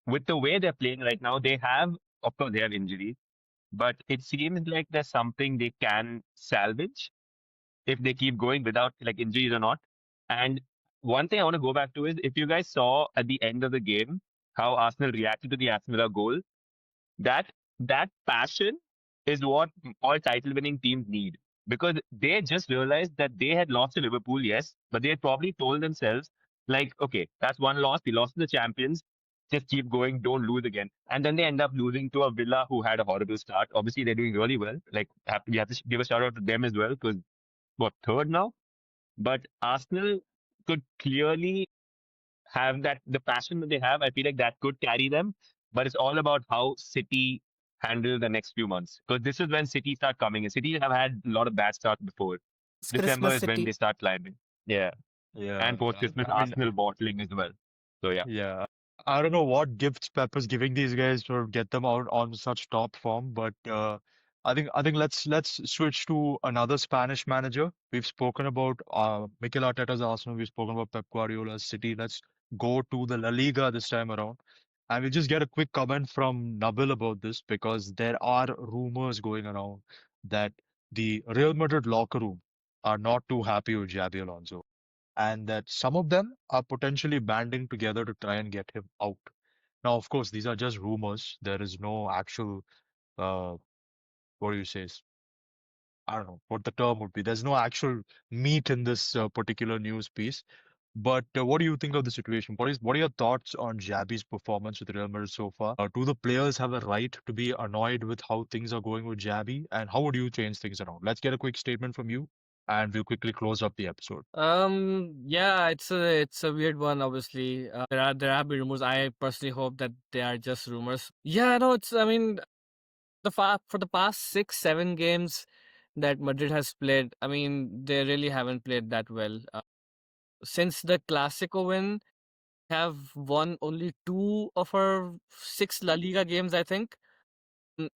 Speaker 4: with the way they're playing right now, they have of course they have injuries, but it seems like there's something they can salvage if they keep going without like injuries or not. And one thing I want to go back to is if you guys saw at the end of the game how Arsenal reacted to the Aston Villa goal, that that passion is what all title winning teams need because they just realized that they had lost to Liverpool, yes, but they had probably told themselves like, okay, that's one loss. We lost to the champions. Just keep going. Don't lose again. And then they end up losing to a Villa who had a horrible start. Obviously, they're doing really well. Like we have to give a shout out to them as well because what third now? But Arsenal could clearly have that the passion that they have, I feel like that could carry them. But it's all about how City handle the next few months. Because this is when City start coming in. City have had a lot of bad starts before.
Speaker 3: It's
Speaker 4: December
Speaker 3: Christmas
Speaker 4: is when
Speaker 3: City.
Speaker 4: they start climbing. Yeah.
Speaker 1: Yeah,
Speaker 4: And post Christmas
Speaker 1: I mean,
Speaker 4: Arsenal bottling as well. So yeah.
Speaker 1: yeah, I don't know what gifts Pep is giving these guys to get them out on such top form, but I think let's switch to another Spanish manager. We've spoken about Mikel Arteta's Arsenal. We've spoken about Pep Guardiola's City. Let's go to the La Liga this time around, and we'll just get a quick comment from Nabil about this because there are rumors going around that the Real Madrid locker room are not too happy with Xabi Alonso. and that some of them are potentially banding together to try and get him out. Now, of course, these are just rumors. There is no actual, uh, what do you say? I don't know what the term would be. There's no actual meat in this particular news piece. But what do you think of the situation? What are your thoughts on Xabi's performance with Real Madrid so far? Do the players have a right to be annoyed with how things are going with Xabi? And how would you change things around? Let's get a quick statement from you, and we'll quickly close up the episode.
Speaker 2: Yeah, it's a weird one. Obviously, there have been rumors. I personally hope that they are just rumors. Yeah, no, it's. I mean, for the past 6 7 games that Madrid has played, I mean, they really haven't played that well. Since the Clasico win, have won only two of our six La Liga games, I think.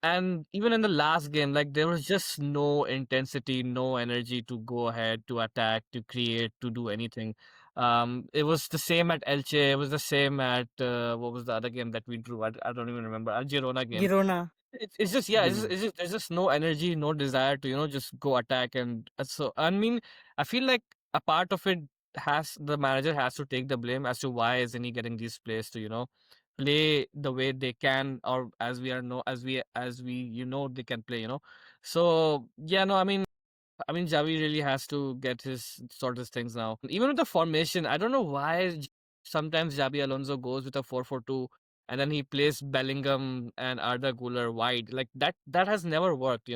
Speaker 2: And even in the last game, like there was just no intensity, no energy to go ahead, to attack, to create, to do anything. It was the same at Elche. It was the same at what was the other game that we drew? I don't even remember. Our Girona game.
Speaker 3: Girona.
Speaker 2: It's just yeah,
Speaker 5: Given.
Speaker 2: there's just no energy, no desire to just go attack and so I mean I feel like a part of it has the manager has to take the blame as to why isn't he getting these players to play the way they can or as we are know as we they can play so yeah no I mean, Javi really has to get his sort his things now. Even with the formation, I don't know why sometimes Javi Alonso goes with a 4-4-2 and then he plays Bellingham and Arda Güler wide. Like that has never worked.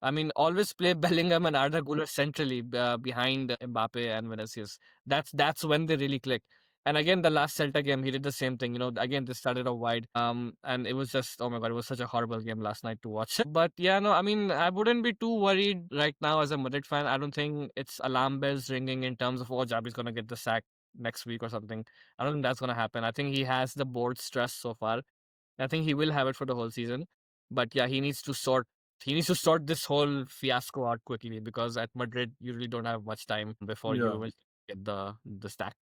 Speaker 2: I mean, always play Bellingham and Arda Güler centrally behind Mbappe and Vinicius. That's when they really click. And again, the last Celta game, he did the same thing. Again, they started off wide. And it was just, oh my God, it was such a horrible game last night to watch. But yeah, no, I mean, I wouldn't be too worried right now as a Madrid fan. I don't think it's alarm bells ringing in terms of, oh, Javi's going to get the sack next week or something. I don't think that's going to happen. I think he has the board stress so far. I think he will have it for the whole season. But yeah, he needs to sort this whole fiasco out quickly because at Madrid you really don't have much time before you
Speaker 5: Yeah.
Speaker 2: will get the stack.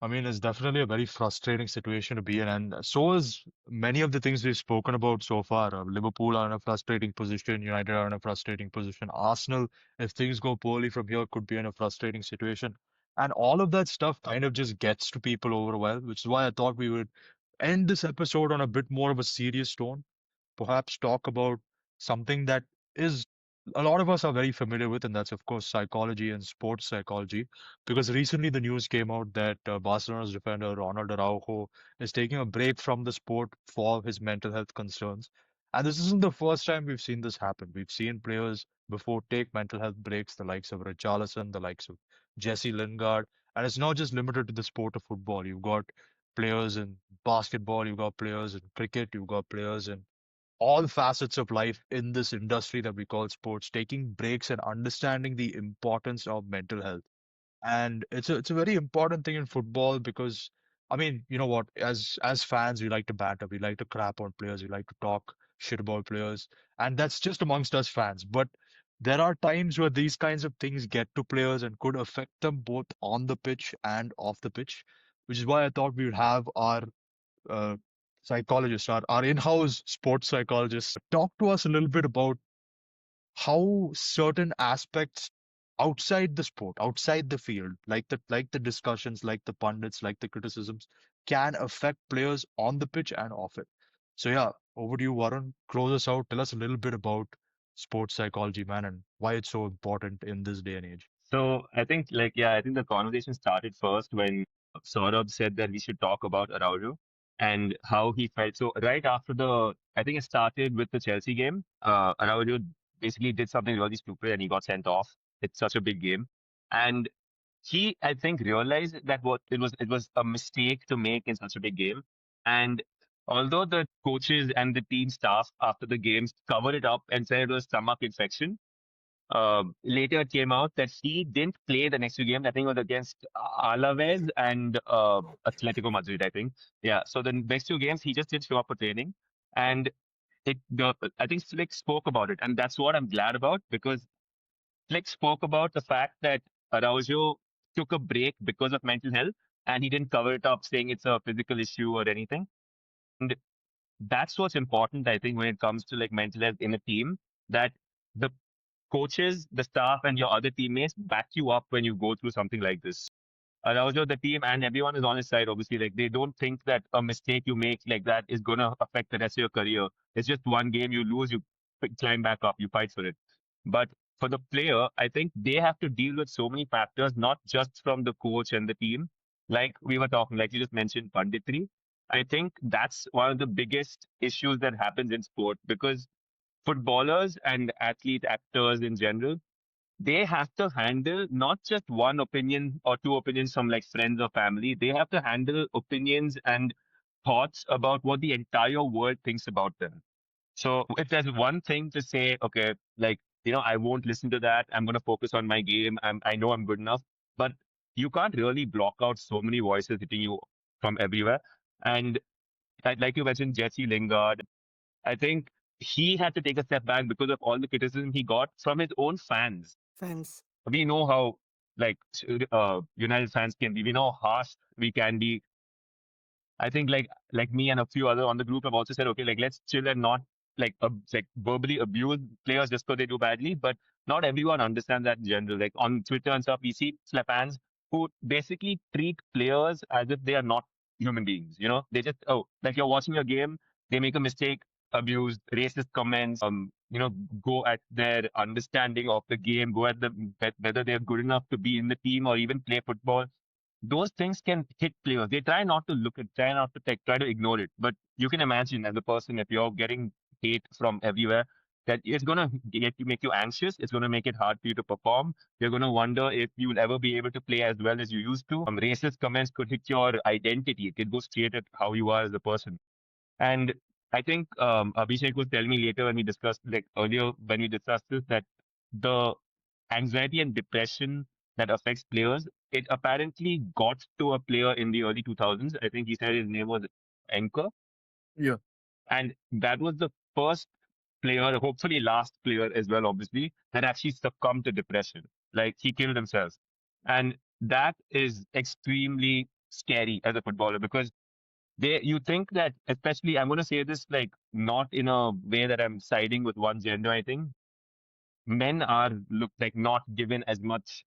Speaker 1: I mean, it's definitely a very frustrating situation to be in, and so is many of the things we've spoken about so far. Liverpool are in a frustrating position, United are in a frustrating position, Arsenal, if things go poorly from here, could be in a frustrating situation. And all of that stuff kind of just gets to people overwhelmed, which is why I thought we would end this episode on a bit more of a serious tone, perhaps talk about something that is a lot of us are very familiar with, and that's, of course, psychology and sports psychology. Because recently the news came out that Barcelona's defender Ronald Araujo is taking a break from the sport for his mental health concerns. And this isn't the first time we've seen this happen. We've seen players before take mental health breaks, the likes of Richarlison, the likes of Jesse Lingard. And it's not just limited to the sport of football. You've got players in basketball, you've got players in cricket, you've got players in all facets of life in this industry that we call sports, taking breaks and understanding the importance of mental health. And it's a very important thing in football because I mean, you know what, as fans, we like to banter, we like to crap on players, we like to talk shit about players, and that's just amongst us fans. But there are times where these kinds of things get to players and could affect them both on the pitch and off the pitch, which is why I thought we would have our uh, psychologist, our in-house sports psychologist, talk to us a little bit about how certain aspects outside the sport, outside the field, like the discussions, like the pundits, like the criticisms, can affect players on the pitch and off it. So yeah, over to you, Varun. Close us out. Tell us a little bit about sports psychology, man, and why it's so important in this day and age.
Speaker 4: So I think, like, yeah, I think the conversation started first when Saurabh said that we should talk about Araujo and how he felt. So right after I think it started with the Chelsea game. Araujo basically did something really stupid and he got sent off. It's such a big game, and he, I think, realized that what it was a mistake to make in such a big game. And although the coaches and the team staff after the games covered it up and said it was stomach infection, later it came out that he didn't play the next two games. I think it was against Alaves and Atletico Madrid, I think. Yeah. So the next two games, he just didn't show up for training. And I think Flick spoke about it. And that's what I'm glad about because Flick spoke about the fact that Araujo took a break because of mental health and he didn't cover it up saying it's a physical issue or anything. And that's what's important, I think, when it comes to like mental health in a team, that the coaches, the staff, and your other teammates back you up when you go through something like this. Araujo, the team, and everyone is on his side, obviously. Like, they don't think that a mistake you make like that is going to affect the rest of your career. It's just one game, you lose, you climb back up, you fight for it. But for the player, I think they have to deal with so many factors, not just from the coach and the team. Like we were talking, like you just mentioned, punditry. I think that's one of the biggest issues that happens in sport because footballers and athlete actors in general, they have to handle not just one opinion or two opinions from like friends or family. They have to handle opinions and thoughts about what the entire world thinks about them. So if there's one thing to say, okay, like, I won't listen to that. I'm going to focus on my game. I know I'm good enough, but you can't really block out so many voices hitting you from everywhere. And like you mentioned, Jesse Lingard, I think he had to take a step back because of all the criticism he got from his own fans.
Speaker 3: Fans.
Speaker 4: We know how like United fans can be. We know how harsh we can be. I think like me and a few other on the group have also said, okay, like let's chill and not like verbally abuse players just because they do badly. But not everyone understands that in general. Like on Twitter and stuff, we see fans who basically treat players as if they are not human beings. They just like you're watching a game, they make a mistake, abuse, racist comments, go at their understanding of the game, go at whether they're good enough to be in the team or even play football. Those things can hit players. They try not to look at, try not to try to ignore it. But you can imagine as a person, if you're getting hate from everywhere, that it's gonna make you anxious. It's gonna make it hard for you to perform. You're gonna wonder if you'll ever be able to play as well as you used to. Racist comments could hit your identity. It could go straight at how you are as a person. And I think Abhishek was telling me later when we discussed, like earlier when we discussed this, that the anxiety and depression that affects players, it apparently got to a player in the early 2000s. I think he said his name was Anchor.
Speaker 5: Yeah.
Speaker 4: And that was the first player, hopefully last player as well, obviously, that actually succumbed to depression. Like he killed himself. And that is extremely scary as a footballer because you think that, especially, I'm going to say this like not in a way that I'm siding with one gender. I think men are look like not given as much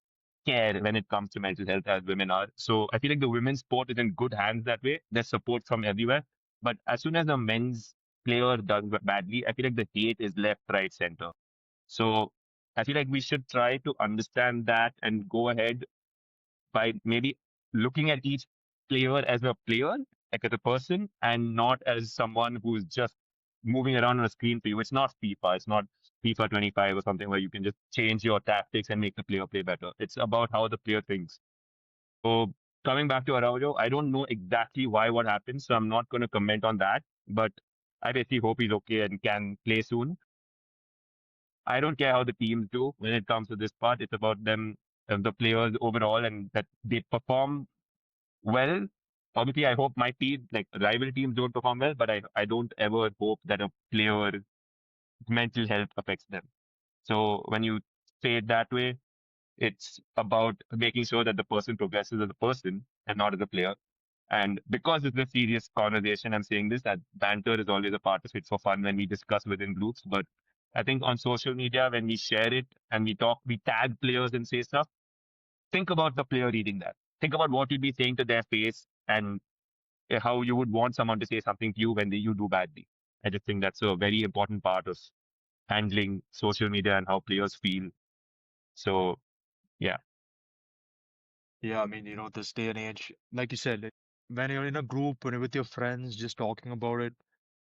Speaker 4: care when it comes to mental health as women are. So I feel like the women's sport is in good hands that way. There's support from everywhere. But as soon as a men's player does badly, I feel like the hate is left, right, center. So I feel like we should try to understand that and go ahead by maybe looking at each player as a player, like as a person, and not as someone who's just moving around on a screen for you. It's not FIFA. It's not FIFA 25 or something where you can just change your tactics and make the player play better. It's about how the player thinks. So coming back to Araujo, I don't know exactly why what happened, so I'm not going to comment on that. But I basically hope he's okay and can play soon. I don't care how the teams do when it comes to this part. It's about them, the players overall, and that they perform well. Obviously, I hope my team, like rival teams, don't perform well, but I don't ever hope that a player's mental health affects them. So when you say it that way, it's about making sure that the person progresses as a person and not as a player. And because it's a serious conversation, I'm saying this, that banter is always a part of it for fun when we discuss within groups. But I think on social media, when we share it and we talk, we tag players and say stuff, think about the player reading that. Think about what you'd be saying to their face and how you would want someone to say something to you when you do badly. I just think that's a very important part of handling social media and how players feel. So, yeah.
Speaker 1: Yeah, I mean, this day and age, like you said, like, when you're in a group, when you're with your friends, just talking about it,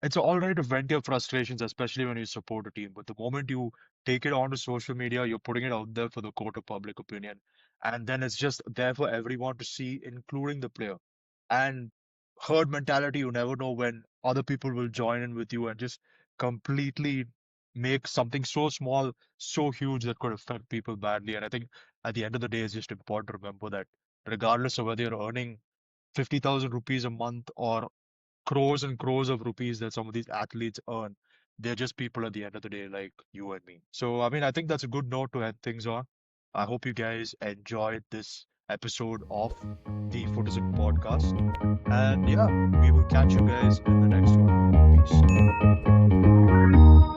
Speaker 1: it's all right to vent your frustrations, especially when you support a team. But the moment you take it onto social media, you're putting it out there for the court of public opinion. And then it's just there for everyone to see, including the player. And herd mentality, you never know when other people will join in with you and just completely make something so small, so huge that could affect people badly. And I think at the end of the day, it's just important to remember that regardless of whether you're earning 50,000 rupees a month or crores and crores of rupees that some of these athletes earn, they're just people at the end of the day, like you and me. So, I mean, I think that's a good note to end things on. I hope you guys enjoyed this episode of the Footism podcast. And yeah, we will catch you guys in the next one. Peace.